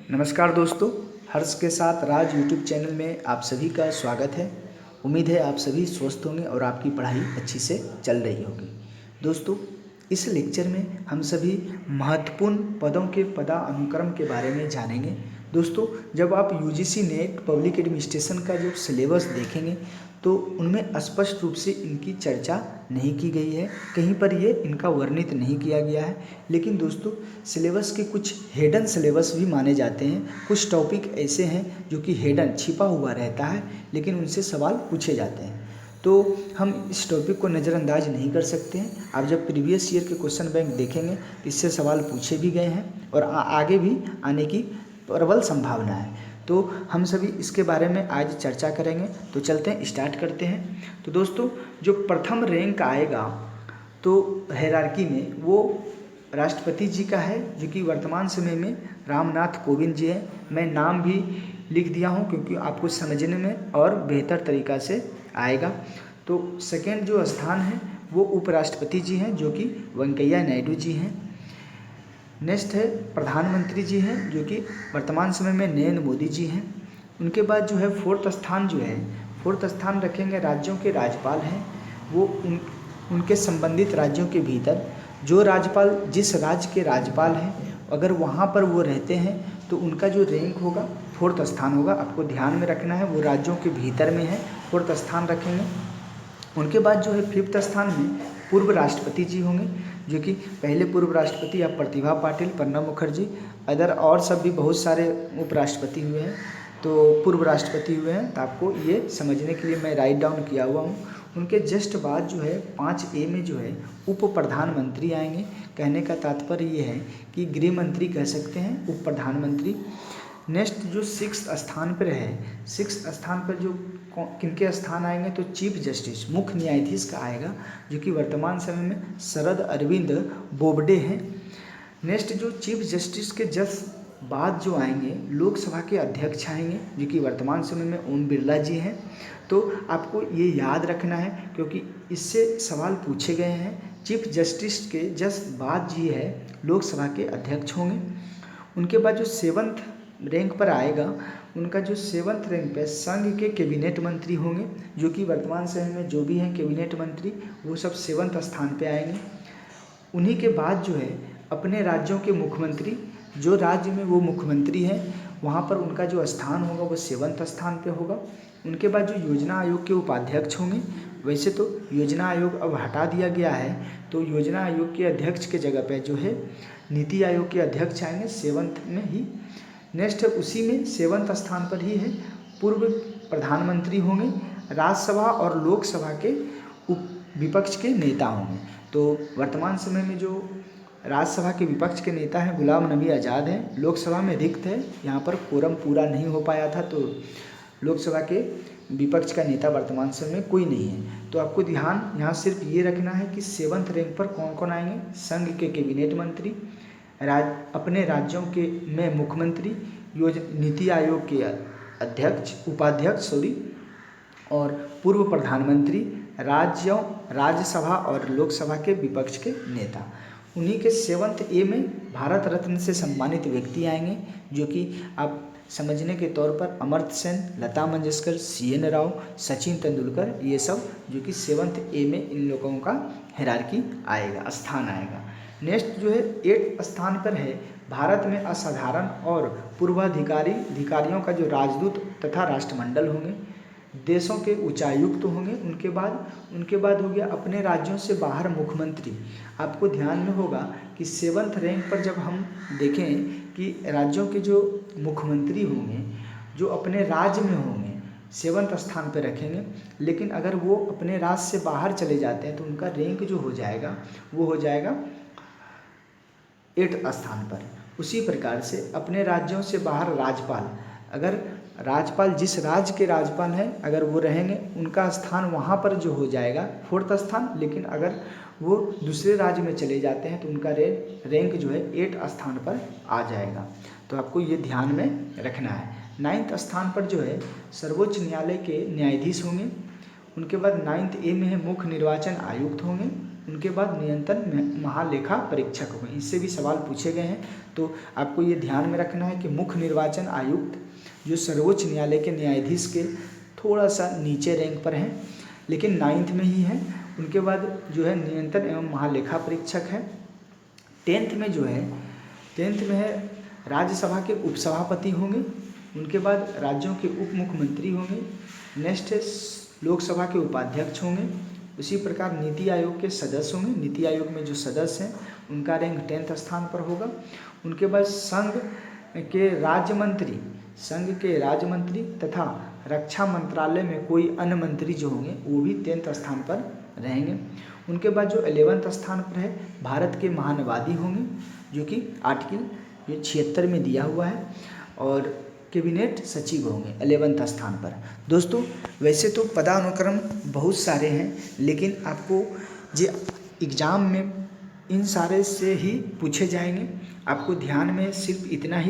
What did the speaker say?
नमस्कार दोस्तों, हर्ष के साथ राज यूट्यूब चैनल में आप सभी का स्वागत है। उम्मीद है आप सभी स्वस्थ होंगे और आपकी पढ़ाई अच्छी से चल रही होगी। दोस्तों, इस लेक्चर में हम सभी महत्वपूर्ण पदों के पदानुक्रम के बारे में जानेंगे। दोस्तों, जब आप यूजीसी नेट पब्लिक एडमिनिस्ट्रेशन का जो सिलेबस देखेंगे तो उनमें स्पष्ट रूप से इनकी चर्चा नहीं की गई है, कहीं पर ये इनका वर्णित नहीं किया गया है। लेकिन दोस्तों, सिलेबस के कुछ हिडन सिलेबस भी माने जाते हैं। कुछ टॉपिक ऐसे हैं जो कि हिडन छिपा हुआ रहता है, लेकिन उनसे सवाल पूछे जाते हैं, तो हम इस टॉपिक को नज़रअंदाज नहीं कर सकते हैं। आप जब प्रीवियस ईयर के क्वेश्चन बैंक देखेंगे तो इससे सवाल पूछे भी गए हैं और आगे भी आने की प्रबल संभावना है। तो हम सभी इसके बारे में आज चर्चा करेंगे। तो चलते हैं, स्टार्ट करते हैं। तो दोस्तों, जो प्रथम रैंक आएगा तो हायरार्की में वो राष्ट्रपति जी का है, जो कि वर्तमान समय में रामनाथ कोविंद जी है। मैं नाम भी लिख दिया हूँ क्योंकि आपको समझने में और बेहतर तरीक़ा से आएगा। तो सेकेंड जो स्थान है वो उपराष्ट्रपति जी हैं, जो कि वेंकैया नायडू जी हैं। नेक्स्ट है प्रधानमंत्री जी हैं, जो कि वर्तमान समय में नरेंद्र मोदी जी हैं। उनके बाद जो है फोर्थ स्थान रखेंगे राज्यों के राज्यपाल हैं। वो उनके संबंधित राज्यों के भीतर जो राज्यपाल जिस राज्य के राज्यपाल हैं, अगर वहाँ पर वो रहते हैं तो उनका जो रैंक होगा फोर्थ स्थान होगा। आपको ध्यान में रखना है, वो राज्यों के भीतर में है, फोर्थ स्थान रखेंगे। उनके बाद जो है फिफ्थ स्थान में पूर्व राष्ट्रपति जी होंगे, जो कि पहले पूर्व राष्ट्रपति या प्रतिभा पाटिल, प्रणब मुखर्जी, अदर और सब भी बहुत सारे उपराष्ट्रपति हुए हैं, तो पूर्व राष्ट्रपति हुए हैं। तो आपको ये समझने के लिए मैं राइट डाउन किया हुआ हूँ। उनके जस्ट बाद जो है 5A में जो है उप प्रधानमंत्री आएंगे। कहने का तात्पर्य ये है कि गृह मंत्री कह सकते हैं, उप प्रधानमंत्री। नेक्स्ट जो सिक्स्थ स्थान पर है, सिक्स्थ स्थान पर जो किनके स्थान आएंगे तो चीफ जस्टिस, मुख्य न्यायाधीश का आएगा, जो कि वर्तमान समय में शरद अरविंद बोबडे हैं। नेक्स्ट जो चीफ जस्टिस के जस्ट बाद जो आएंगे लोकसभा के अध्यक्ष आएंगे, जो कि वर्तमान समय में ओम बिरला जी हैं। तो आपको ये याद रखना है क्योंकि इससे सवाल पूछे गए हैं। चीफ जस्टिस के जस्ट बाद जी है लोकसभा के अध्यक्ष होंगे। उनके बाद जो सेवंथ रैंक पर आएगा, उनका जो सेवंथ रैंक पे संघ के कैबिनेट मंत्री होंगे, जो कि वर्तमान समय में जो भी हैं कैबिनेट मंत्री वो सब सेवंथ स्थान पे आएंगे। उन्हीं के बाद जो है अपने राज्यों के मुख्यमंत्री, जो राज्य में वो मुख्यमंत्री हैं वहाँ पर उनका जो स्थान होगा वो सेवंथ स्थान पे होगा। उनके बाद जो योजना आयोग के उपाध्यक्ष होंगे, वैसे तो योजना आयोग अब हटा दिया गया है, तो योजना आयोग के अध्यक्ष के जगह पे जो है नीति आयोग के अध्यक्ष आएंगे सेवंथ में ही। नेक्स्ट उसी में सेवंथ स्थान पर ही है पूर्व प्रधानमंत्री होंगे, राज्यसभा और लोकसभा के विपक्ष के नेता होंगे। तो वर्तमान समय में जो राज्यसभा के विपक्ष के नेता हैं गुलाम नबी आज़ाद हैं, लोकसभा में रिक्त है, यहाँ पर कोरम पूरा नहीं हो पाया था, तो लोकसभा के विपक्ष का नेता वर्तमान समय में कोई नहीं है। तो आपको ध्यान यहाँ सिर्फ ये रखना है कि सेवंथ रैंक पर कौन कौन आएंगे, संघ के कैबिनेट मंत्री, अपने राज्यों के में मुख्यमंत्री, नीति आयोग के उपाध्यक्ष और पूर्व प्रधानमंत्री, राज्यसभा और लोकसभा के विपक्ष के नेता। उन्हीं के सेवंथ ए में भारत रत्न से सम्मानित व्यक्ति आएंगे, जो कि आप समझने के तौर पर अमर्त्य सेन, लता मंगेशकर, CN राव, सचिन तेंदुलकर, ये सब जो कि सेवंथ ए में इन लोगों का हायरार्की आएगा, स्थान आएगा। नेक्स्ट जो है 8th स्थान पर है भारत में असाधारण और पूर्वाधिकारियों का जो राजदूत तथा राष्ट्रमंडल होंगे, देशों के उच्चायुक्त होंगे। उनके बाद हो गया अपने राज्यों से बाहर मुख्यमंत्री। आपको ध्यान में होगा कि सेवंथ रैंक पर जब हम देखें कि राज्यों के जो मुख्यमंत्री होंगे जो अपने राज्य में होंगे सेवंथ स्थान पर रखेंगे, लेकिन अगर वो अपने राज्य से बाहर चले जाते हैं तो उनका रैंक जो हो जाएगा वो हो जाएगा 8th स्थान पर। उसी प्रकार से अपने राज्यों से बाहर राज्यपाल, अगर राज्यपाल जिस राज्य के राज्यपाल हैं अगर वो रहेंगे उनका स्थान वहाँ पर जो हो जाएगा 4th स्थान, लेकिन अगर वो दूसरे राज्य में चले जाते हैं तो उनका रैंक जो है 8th स्थान पर आ जाएगा। तो आपको ये ध्यान में रखना है। 9th स्थान पर जो है सर्वोच्च न्यायालय के न्यायाधीश होंगे। उनके बाद 9th ए में है मुख्य निर्वाचन आयुक्त होंगे। उनके बाद नियंत्रण महालेखा परीक्षक होंगे। इससे भी सवाल पूछे गए हैं, तो आपको ये ध्यान में रखना है कि मुख्य निर्वाचन आयुक्त जो सर्वोच्च न्यायालय के न्यायाधीश के थोड़ा सा नीचे रैंक पर हैं, लेकिन 9th में ही है। उनके बाद जो है नियंत्रण एवं महालेखा परीक्षक है। 10th में जो है 10th में है राज्यसभा के उपसभापति होंगे। उनके बाद राज्यों के उप मुख्यमंत्री होंगे। नेक्स्ट है लोकसभा के उपाध्यक्ष होंगे। उसी प्रकार नीति आयोग के सदस्य होंगे। नीति आयोग में जो सदस्य हैं उनका रैंक 10th स्थान पर होगा। उनके बाद संघ के राज्य मंत्री तथा रक्षा मंत्रालय में कोई अन्य मंत्री जो होंगे वो भी 10th स्थान पर रहेंगे। उनके बाद जो 11th स्थान पर है भारत के महानवादी होंगे, जो कि आर्टिकल 76 में दिया हुआ है, और कैबिनेट सचिव होंगे 11th स्थान पर। दोस्तों वैसे तो पदानुक्रम बहुत सारे हैं, लेकिन आपको जो एग्ज़ाम में इन सारे से ही पूछे जाएंगे। आपको ध्यान में सिर्फ इतना ही